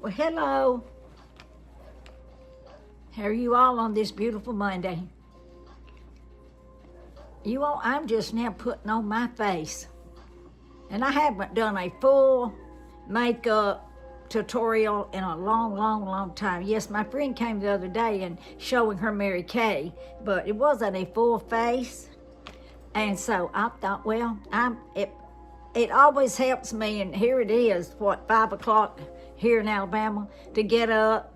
Well, hello. How are you all on this beautiful Monday? You all, I'm just now putting on my face. And I haven't done a full makeup tutorial in a long time. Yes, my friend came the other day and showing her Mary Kay, but it wasn't a full face. And so I thought, well, it always helps me, and here it is, 5 o'clock here in Alabama, to get up,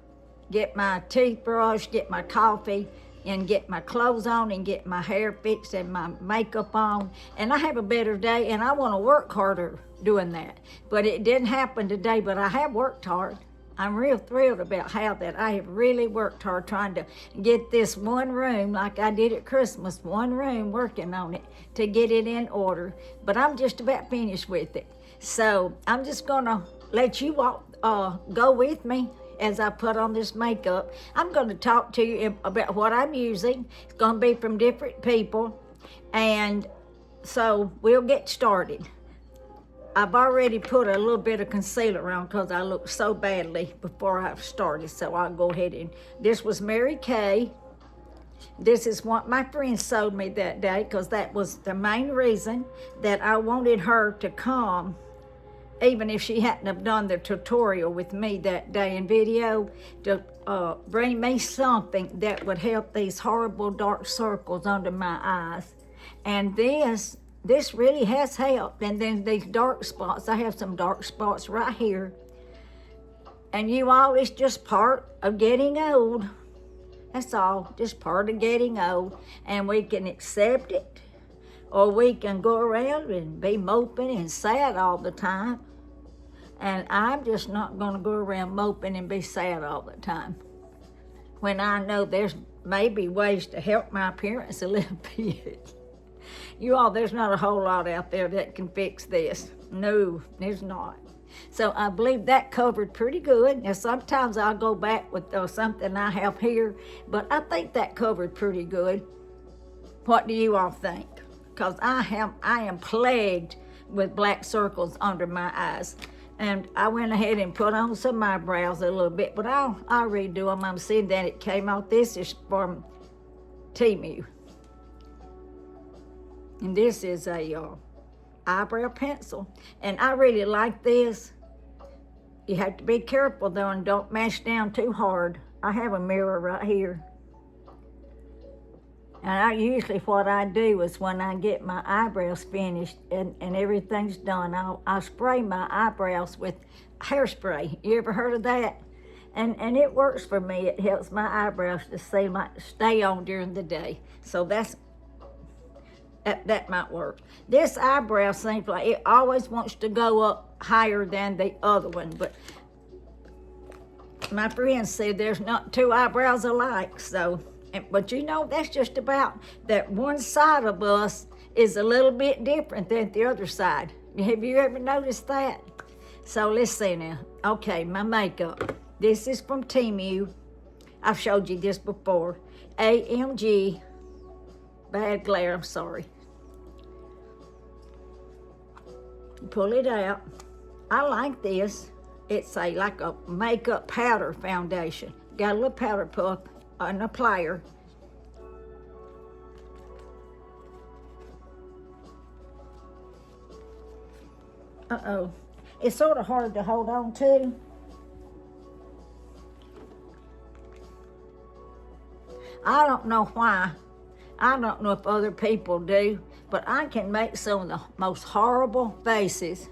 get my toothbrush, get my coffee, and get my clothes on and get my hair fixed and my makeup on. And I have a better day, and I want to work harder doing that. But it didn't happen today, but I have worked hard. I'm real thrilled about how that I have really worked hard trying to get this one room, like I did at Christmas, one room, working on it to get it in order. But I'm just about finished with it. So I'm just gonna let you all go with me as I put on this makeup. I'm going to talk to you about what I'm using. It's going to be from different people. And so we'll get started. I've already put a little bit of concealer on because I looked so badly before I started. So I'll go ahead and, this was Mary Kay. This is what my friend sold me that day because that was the main reason that I wanted her to come, even if she hadn't have done the tutorial with me that day in video, to bring me something that would help these horrible dark circles under my eyes. And this really has helped. And then these dark spots, I have some dark spots right here. And you all, it's just part of getting old. That's all, just part of getting old. And we can accept it, or we can go around and be moping and sad all the time. And I'm just not going to go around moping and be sad all the time, when I know there's maybe ways to help my appearance a little bit. You all, there's not a whole lot out there that can fix this. No, there's not. So I believe that covered pretty good. Now sometimes I'll go back with something I have here, but I think that covered pretty good. What do you all think? Because I am plagued with black circles under my eyes. And I went ahead and put on some eyebrows a little bit, but I'll redo them. I'm seeing that it came out. This is from Temu. And this is a eyebrow pencil. And I really like this. You have to be careful though and don't mash down too hard. I have a mirror right here. And what I do is when I get my eyebrows finished and everything's done, I'll spray my eyebrows with hairspray. You ever heard of that? And it works for me. It helps my eyebrows to stay on during the day. So that might work. This eyebrow seems like it always wants to go up higher than the other one, but my friend said there's not two eyebrows alike, so. But you know, that's just about that one side of us is a little bit different than the other side. Have you ever noticed that? So let's see now. Okay, my makeup. This is from Temu. I've showed you this before. AMG. Bad glare, I'm sorry. Pull it out. I like this. It's like a makeup powder foundation. Got a little powder puff. An applier. Uh-oh. It's sort of hard to hold on to. I don't know why. I don't know if other people do, but I can make some of the most horrible faces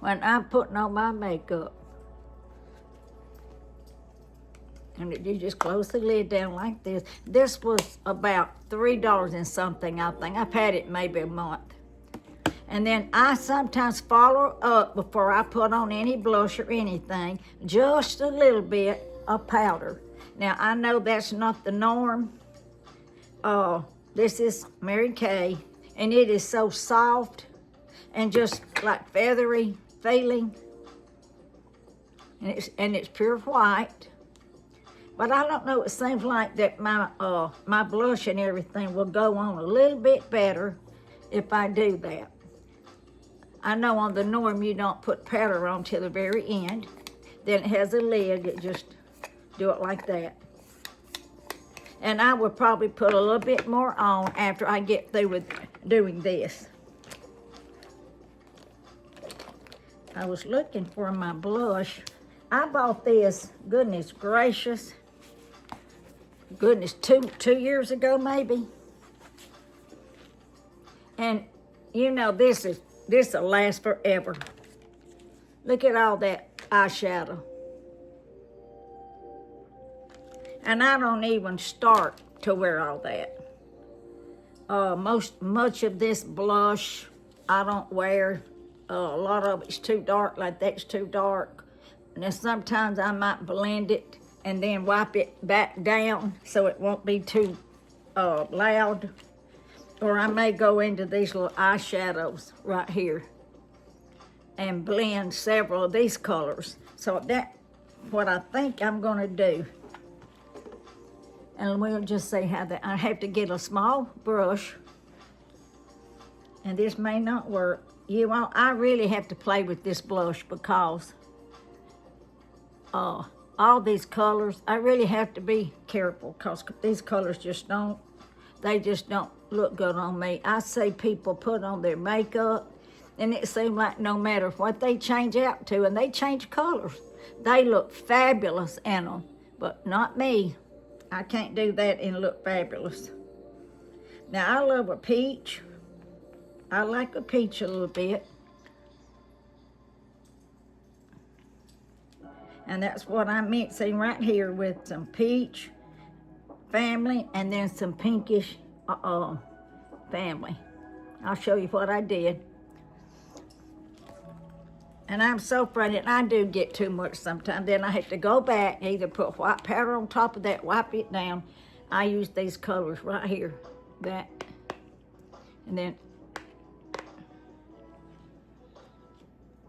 when I'm putting on my makeup. And you just close the lid down like this. This was about $3 and something, I think. I've had it maybe a month. And then I sometimes follow up before I put on any blush or anything, just a little bit of powder. Now, I know that's not the norm. This is Mary Kay, and it is so soft and just like feathery feeling. And it's pure white. But I don't know, it seems like that my blush and everything will go on a little bit better if I do that. I know on the norm you don't put powder on till the very end. Then it has a lid, it just do it like that. And I would probably put a little bit more on after I get through with doing this. I was looking for my blush. I bought this, goodness gracious, two years ago maybe. And you know this will last forever. Look at all that eyeshadow. And I don't even start to wear all that. Much of this blush I don't wear. A lot of it's too dark, like that's too dark. And then sometimes I might blend it and then wipe it back down so it won't be too loud. Or I may go into these little eyeshadows right here and blend several of these colors. So that's what I think I'm gonna do. And we'll just see how that, I have to get a small brush, and this may not work. I really have to play with this blush because all these colors, I really have to be careful because these colors just don't look good on me. I see people put on their makeup and it seems like no matter what they change out to, and they change colors, they look fabulous in them, but not me. I can't do that and look fabulous. Now, I love a peach. I like a peach a little bit. And that's what I'm mixing right here with some peach family and then some pinkish family. I'll show you what I did. And I'm so afraid that I do get too much sometimes. Then I have to go back, either put white powder on top of that, wipe it down. I use these colors right here, that, and then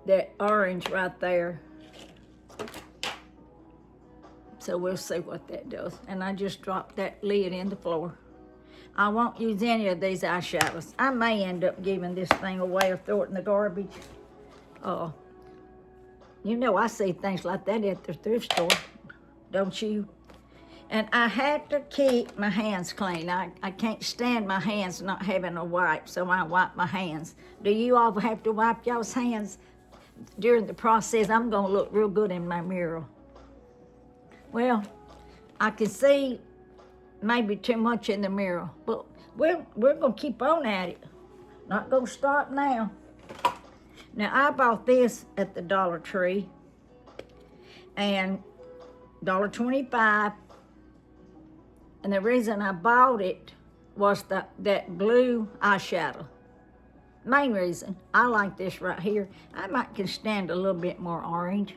that orange right there. So we'll see what that does. And I just dropped that lid in the floor. I won't use any of these eyeshadows. I may end up giving this thing away or throw it in the garbage. You know, I see things like that at the thrift store, don't you? And I have to keep my hands clean. I can't stand my hands not having a wipe, so I wipe my hands. Do you all have to wipe y'all's hands during the process? I'm gonna look real good in my mirror. Well, I can see maybe too much in the mirror, but we're gonna keep on at it. Not gonna stop now. Now, I bought this at the Dollar Tree, and $1.25, and the reason I bought it was that blue eyeshadow. Main reason, I like this right here. I might can stand a little bit more orange.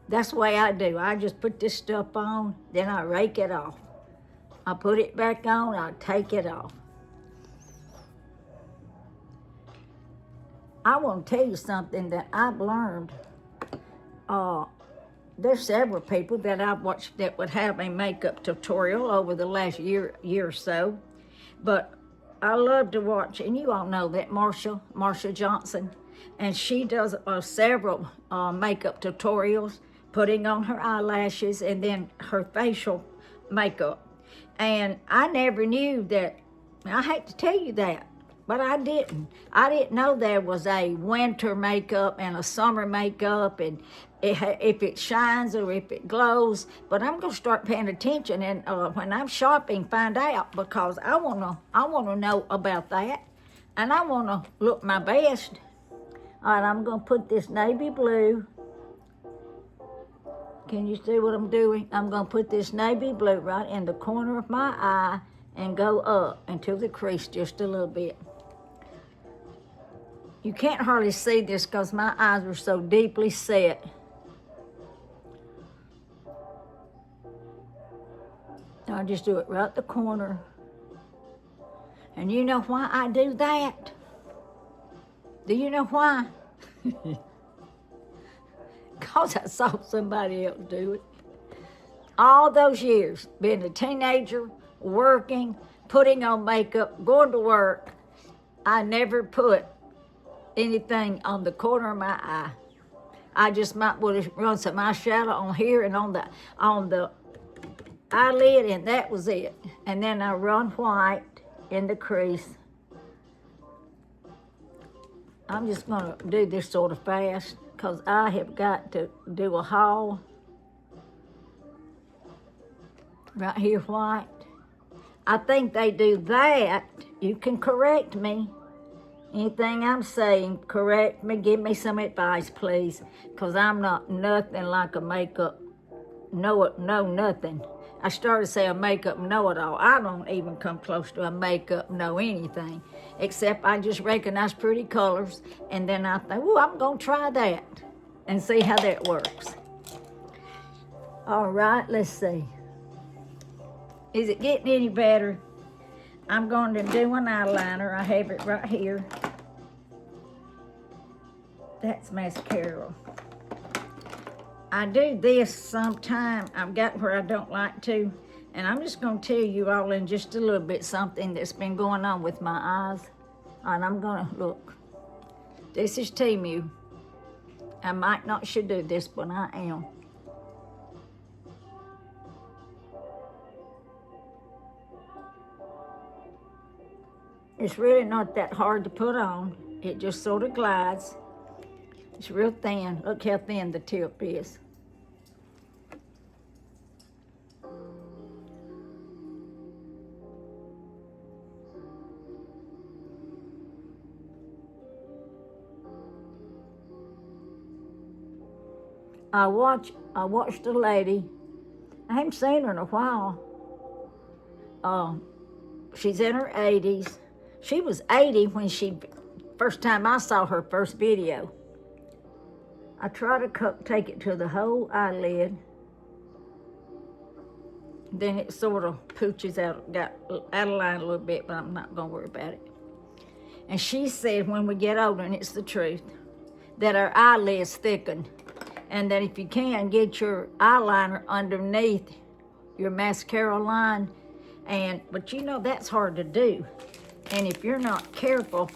That's the way I do. I just put this stuff on, then I rake it off. I put it back on, I take it off. I want to tell you something that I've learned. There's several people that I've watched that would have a makeup tutorial over the last year or so. But I love to watch, and you all know that Marsha Johnson, and she does several makeup tutorials, putting on her eyelashes and then her facial makeup. And I never knew that. I hate to tell you that, but I didn't. I didn't know there was a winter makeup and a summer makeup, and if it shines or if it glows. But I'm gonna start paying attention, and when I'm shopping, find out, because I wanna know about that, and I wanna look my best. All right, I'm gonna put this navy blue. Can you see what I'm doing? I'm gonna put this navy blue right in the corner of my eye and go up until the crease just a little bit. You can't hardly see this because my eyes are so deeply set. I'll just do it right the corner. And you know why I do that? Do you know why? Because I saw somebody else do it. All those years, being a teenager, working, putting on makeup, going to work, I never put anything on the corner of my eye. I just might would have run some eyeshadow on here and on the eyelid, and that was it. And then I run white in the crease. I'm just gonna do this sort of fast because I have got to do a haul. Right here, white. I think they do that. You can correct me. Anything I'm saying, correct me. Give me some advice, please, because I'm not nothing like a makeup know nothing. I started saying a makeup know-it-all. I don't even come close to a makeup know anything, except I just recognize pretty colors, and then I think, oh, I'm gonna try that and see how that works. All right, let's see. Is it getting any better? I'm going to do an eyeliner. I have it right here. That's mascara. I do this sometime. I've got where I don't like to. And I'm just going to tell you all in just a little bit something that's been going on with my eyes. And I'm going to look. This is Temu. I might not should do this, but I am. It's really not that hard to put on. It just sort of glides. It's real thin. Look how thin the tip is. I watched a lady. I haven't seen her in a while. She's in her 80s. She was 80 when first time I saw her first video. I try to take it to the whole eyelid. Then it sort of pooches out, got out of line a little bit, but I'm not gonna worry about it. And she said when we get older, and it's the truth, that our eyelids thicken. And that if you can, get your eyeliner underneath your mascara line. But you know, that's hard to do. And if you're not careful,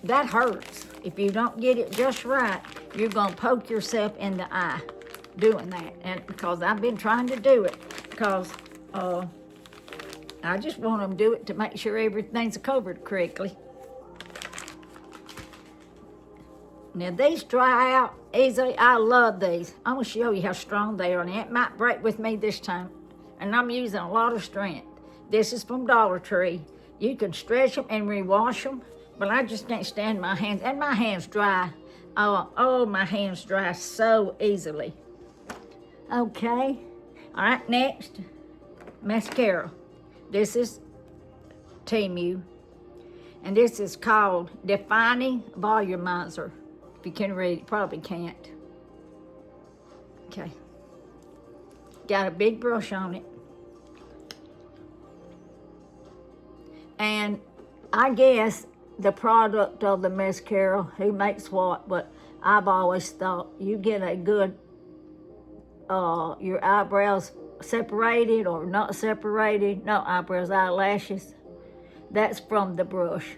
that hurts. If you don't get it just right, you're gonna poke yourself in the eye doing that. And because I've been trying to do it, because I just want them to do it to make sure everything's covered correctly. Now these dry out easily. I love these. I'm gonna show you how strong they are. And it might break with me this time. And I'm using a lot of strength. This is from Dollar Tree. You can stretch them and rewash them, but I just can't stand my hands. And my hands dry. Oh, my hands dry so easily. Okay. All right, next, mascara. This is Temu. And this is called Defining Volumizer. If you can read, you probably can't. Okay. Got a big brush on it. And I guess the product of the mascara, who makes what, but I've always thought you get a good, your eyebrows separated or not separated, no eyebrows, eyelashes, that's from the brush.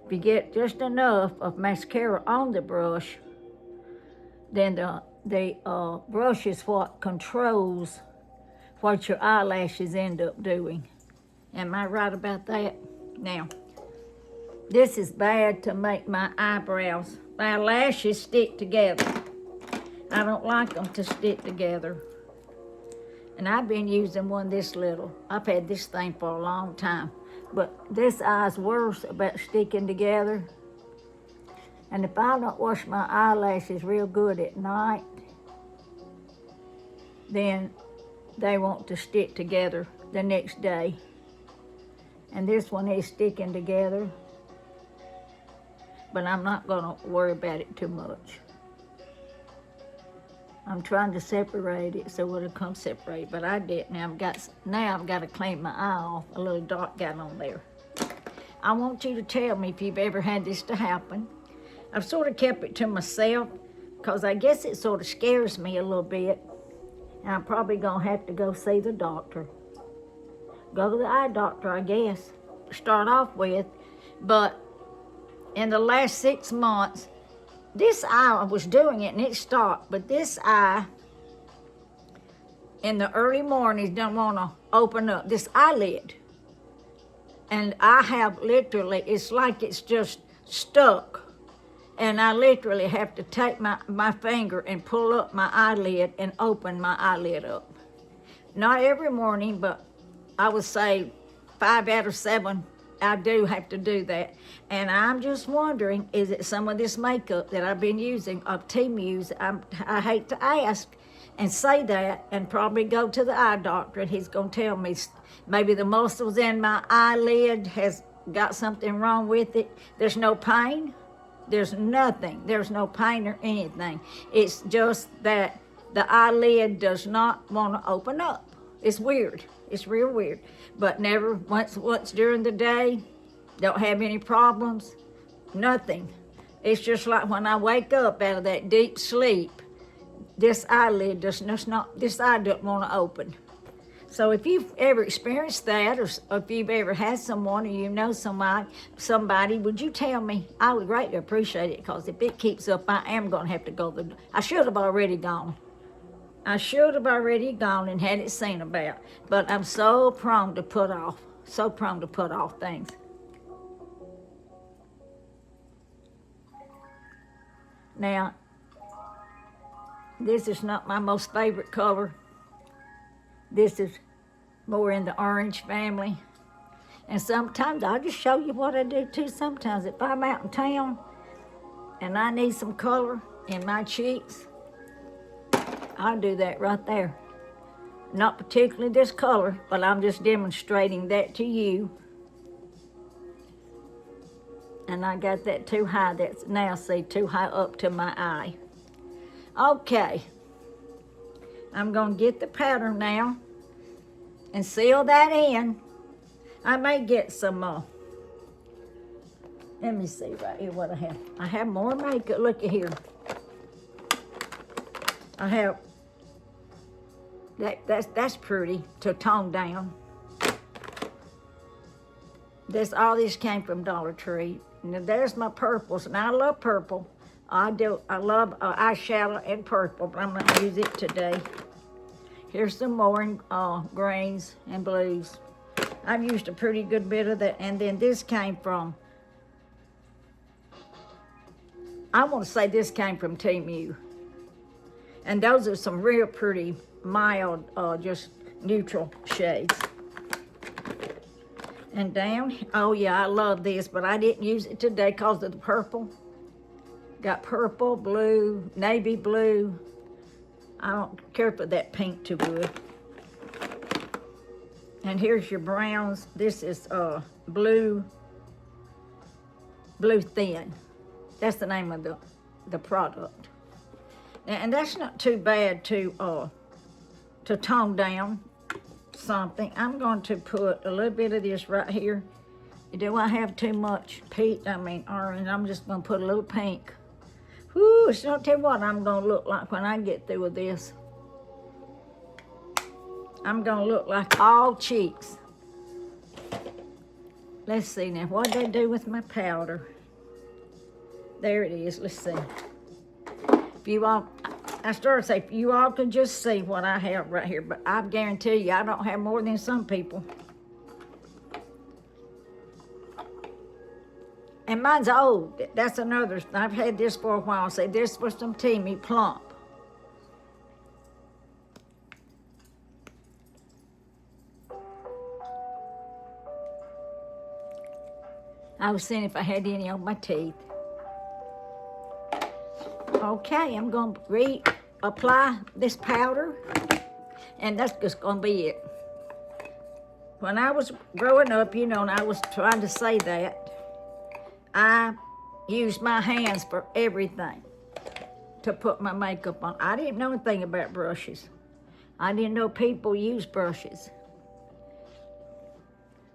If you get just enough of mascara on the brush, then the brush is what controls what your eyelashes end up doing. Am I right about that? Now, this is bad to make my eyebrows. My lashes stick together. I don't like them to stick together. And I've been using one this little. I've had this thing for a long time. But this eye's worse about sticking together. And if I don't wash my eyelashes real good at night, then they want to stick together the next day. And this one is sticking together, but I'm not gonna worry about it too much. I'm trying to separate it so it'll come separate, but I didn't. Now I've got to clean my eye off. A little dot got on there. I want you to tell me if you've ever had this to happen. I've sort of kept it to myself because I guess it sort of scares me a little bit. And I'm probably gonna have to go see the doctor. Go to the eye doctor, I guess, start off with. But in the last 6 months, this eye, I was doing it and it stopped, but this eye in the early mornings don't want to open up, this eyelid. And I have literally, it's like it's just stuck. And I literally have to take my finger and pull up my eyelid and open my eyelid up. Not every morning, but I would say 5 out of 7, I do have to do that. And I'm just wondering, is it some of this makeup that I've been using of Temu's? I hate to ask and say that and probably go to the eye doctor and he's going to tell me maybe the muscles in my eyelid has got something wrong with it. There's no pain. There's nothing. There's no pain or anything. It's just that the eyelid does not want to open up. It's weird. It's real weird. But never, once during the day, don't have any problems, nothing. It's just like when I wake up out of that deep sleep, this eyelid this eye doesn't want to open. So if you've ever experienced that, or if you've ever had someone, or you know somebody, would you tell me? I would greatly appreciate it, because if it keeps up, I am going to have to go to the, I should have already gone. I should have already gone and had it seen about. But I'm so prone to put off things. Now, this is not my most favorite color. This is more in the orange family. And sometimes I'll just show you what I do too. Sometimes if I'm out in town and I need some color in my cheeks, I'll do that right there. Not particularly this color, but I'm just demonstrating that to you. And I got that too high, that's now, see, too high up to my eye. Okay. I'm going to get the powder now and seal that in. I may get some, let me see right here what I have. I have more makeup. Look at here. I have, that's pretty to tone down. All this came from Dollar Tree. Now there's my purples, and I love purple. I love eyeshadow and purple, but I'm gonna use it today. Here's some more in greens and blues. I've used a pretty good bit of that. And then this came from, I want to say this came from Temu. And those are some real pretty, mild, just neutral shades. And down, oh yeah, I love this, but I didn't use it today because of the purple. Got purple, blue, navy blue. I don't care for that pink too good. And here's your browns. This is blue thin. That's the name of the product. And that's not too bad to tone down something. I'm going to put a little bit of this right here. Do I have too much orange? I'm just going to put a little pink. Whoo, it's not tell you what I'm going to look like when I get through with this. I'm going to look like all cheeks. Let's see now, what did I do with my powder? There it is, let's see. If you all, I started to say, if you all can just see what I have right here, but I guarantee you I don't have more than some people. And mine's old. That's another, I've had this for a while. Say, this was some Temu Plump. I was seeing if I had any on my teeth. Okay, I'm going to reapply this powder, and that's just going to be it. When I was growing up, you know, and I was trying to say that, I used my hands for everything to put my makeup on. I didn't know anything about brushes. I didn't know people use brushes.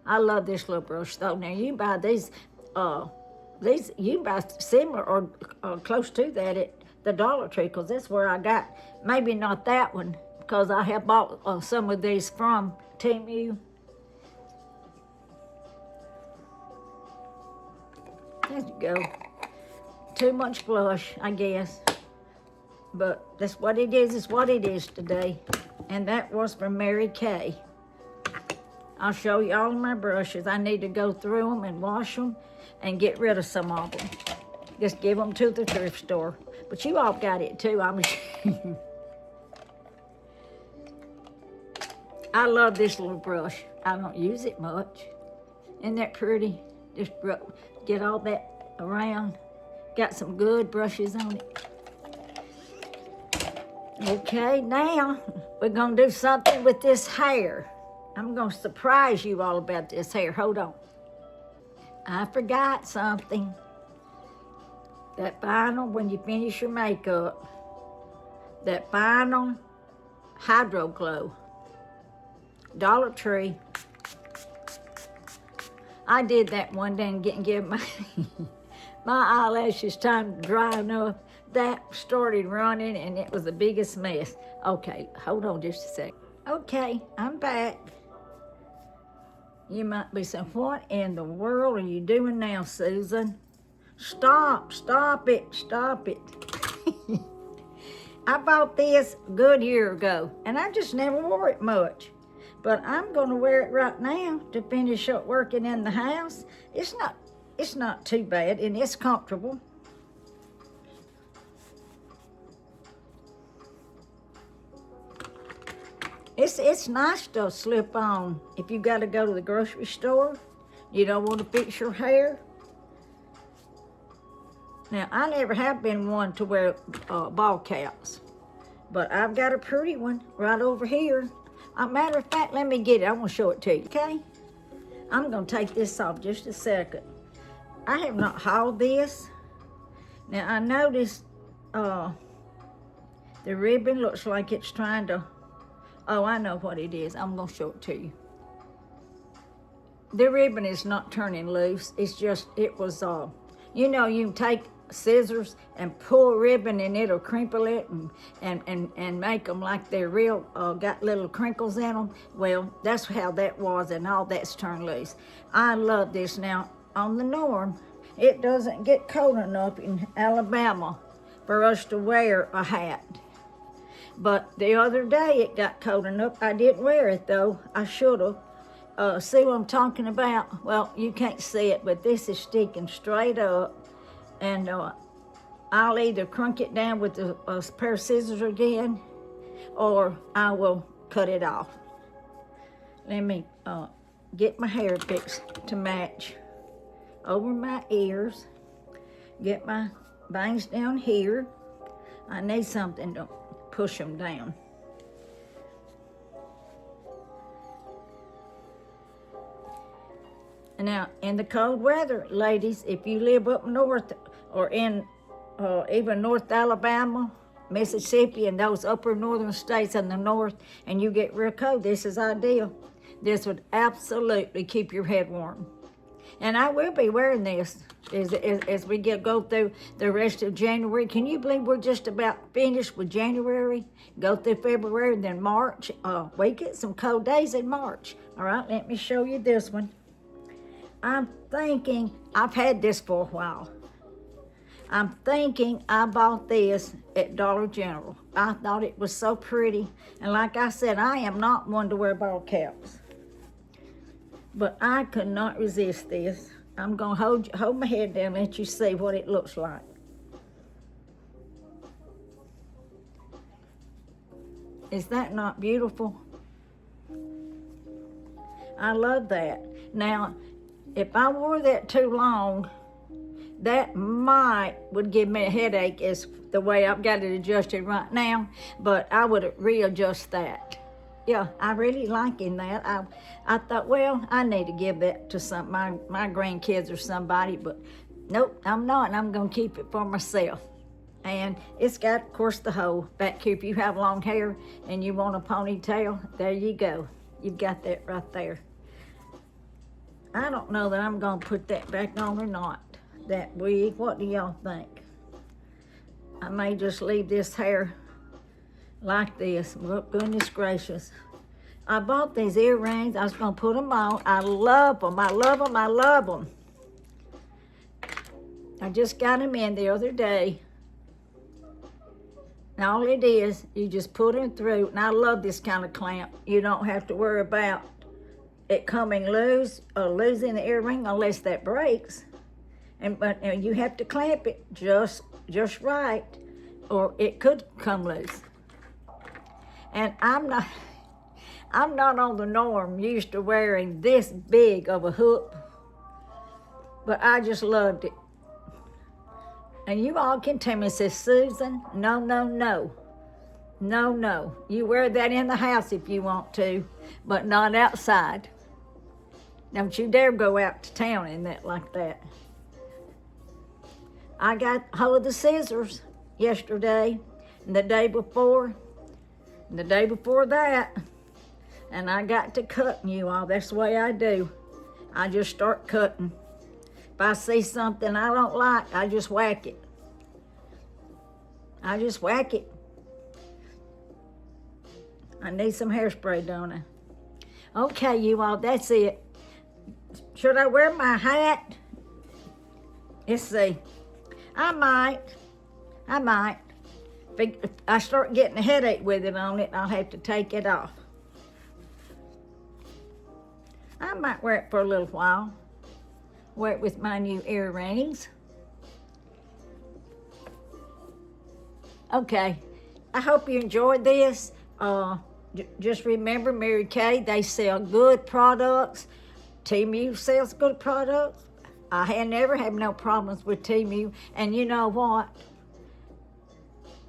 I love this little brush though. Now you can buy these you can buy similar or close to that at the Dollar Tree, because that's where I got, maybe not that one, because I have bought some of these from Temu. There you go. Too much blush, I guess. But that's what it is. It's what it is today. And that was from Mary Kay. I'll show you all of my brushes. I need to go through them and wash them and get rid of some of them. Just give them to the thrift store. But you all got it too. I love this little brush. I don't use it much. Isn't that pretty? Just get all that around. Got some good brushes on it. Okay, now we're gonna do something with this hair. I'm gonna surprise you all about this hair. Hold on. I forgot something. That vinyl, when you finish your makeup, that vinyl Hydro Glow, Dollar Tree. I did that one day and give my my eyelashes time to dry enough. That started running and it was the biggest mess. Okay, hold on just a sec. Okay, I'm back. You might be saying, what in the world are you doing now, Susan? Stop it. I bought this a good year ago, and I just never wore it much. But I'm gonna wear it right now to finish up working in the house. It's not too bad, and it's comfortable. It's nice to slip on if you got to go to the grocery store. You don't want to fix your hair. Now, I never have been one to wear ball caps, but I've got a pretty one right over here. Matter of fact, let me get it. I want to show it to you, okay? I'm going to take this off just a second. I have not hauled this. Now, I noticed the ribbon looks like it's trying to... Oh, I know what it is. I'm going to show it to you. The ribbon is not turning loose. It's just, it was, you know, you can take scissors and pull a ribbon and it'll crinkle it and make them like they're real, got little crinkles in them. Well, that's how that was, and all that's turned loose. I love this. Now, on the norm, it doesn't get cold enough in Alabama for us to wear a hat. But the other day it got cold enough. I didn't wear it though. I should have. See what I'm talking about? Well, you can't see it, but this is sticking straight up. And I'll either crunk it down with a pair of scissors again, or I will cut it off. Let me get my hair fixed to match over my ears. Get my bangs down here. I need something to push them down. Now, in the cold weather, ladies, if you live up north or in even North Alabama, Mississippi, and those upper northern states in the north, and you get real cold, this is ideal. This would absolutely keep your head warm. And I will be wearing this as we go through the rest of January. Can you believe we're just about finished with January? Go through February, and then March. We get some cold days in March. All right, let me show you this one. I'm thinking, I've had this for a while. I'm thinking I bought this at Dollar General. I thought it was so pretty. And like I said, I am not one to wear ball caps. But I could not resist this. I'm going to hold my head down and let you see what it looks like. Is that not beautiful? I love that. Now, if I wore that too long, that would give me a headache as the way I've got it adjusted right now, but I would readjust that. Yeah, I really liking that. I thought, well, I need to give that to my grandkids or somebody, but nope, I'm not. I'm going to keep it for myself. And it's got, of course, the hole back here. If you have long hair and you want a ponytail, there you go. You've got that right there. I don't know that I'm going to put that back on or not, that wig. What do y'all think? I may just leave this hair like this. Oh, goodness gracious. I bought these earrings. I was going to put them on. I love them. I love them. I love them. I just got them in the other day. And all it is, you just put them through. And I love this kind of clamp. You don't have to worry about it coming loose or losing the earring unless that breaks. And you have to clamp it just right, or it could come loose. And I'm not on the norm used to wearing this big of a hook, but I just loved it. And you all can tell me, says Susan, no. You wear that in the house if you want to, but not outside. Don't you dare go out to town in that like that. I got hold of the scissors yesterday, and the day before that, and I got to cutting, you all. That's the way I do. I just start cutting. If I see something I don't like, I just whack it. I need some hairspray, don't I? Okay, you all, that's it. Should I wear my hat? Let's see. I might. If I start getting a headache with it on it, I'll have to take it off. I might wear it for a little while. Wear it with my new earrings. Okay, I hope you enjoyed this. Just remember, Mary Kay, they sell good products. Temu sells good products. I had never had no problems with Temu. And you know what?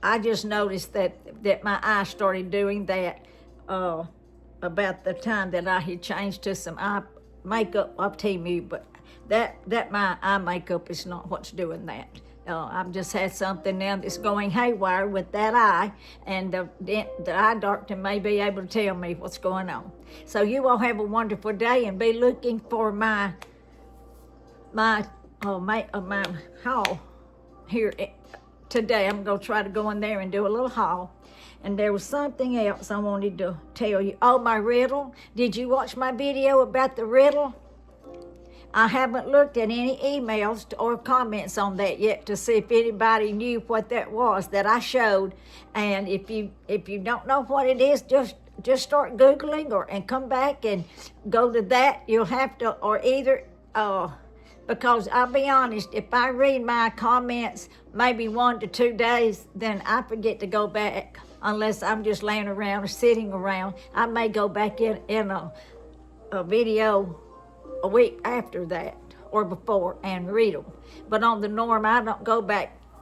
I just noticed that my eye started doing that about the time that I had changed to some eye makeup of Temu, but that my eye makeup is not what's doing that. I've just had something now that's going haywire with that eye, and the eye doctor may be able to tell me what's going on. So you all have a wonderful day, and be looking for my haul here today. I'm going to try to go in there and do a little haul. And there was something else I wanted to tell you. Oh, my riddle. Did you watch my video about the riddle? I haven't looked at any emails or comments on that yet to see if anybody knew what that was that I showed. And if you don't know what it is, just start Googling and come back and go to that. You'll have to, or either, because I'll be honest, if I read my comments maybe 1 to 2 days, then I forget to go back unless I'm just laying around or sitting around. I may go back in a video a week after that or before and read them. But on the norm, I don't go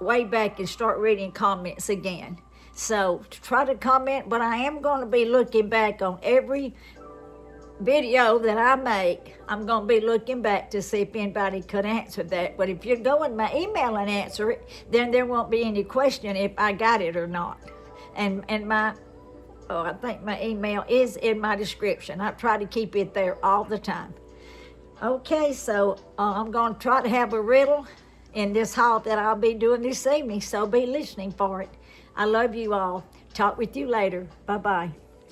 way back and start reading comments again. So try to comment, but I am going to be looking back on every video that I make. I'm going to be looking back to see if anybody could answer that. But if you go in my email and answer it, then there won't be any question if I got it or not. And I think my email is in my description. I try to keep it there all the time. Okay, so I'm going to try to have a riddle in this haul that I'll be doing this evening, so be listening for it. I love you all. Talk with you later. Bye-bye.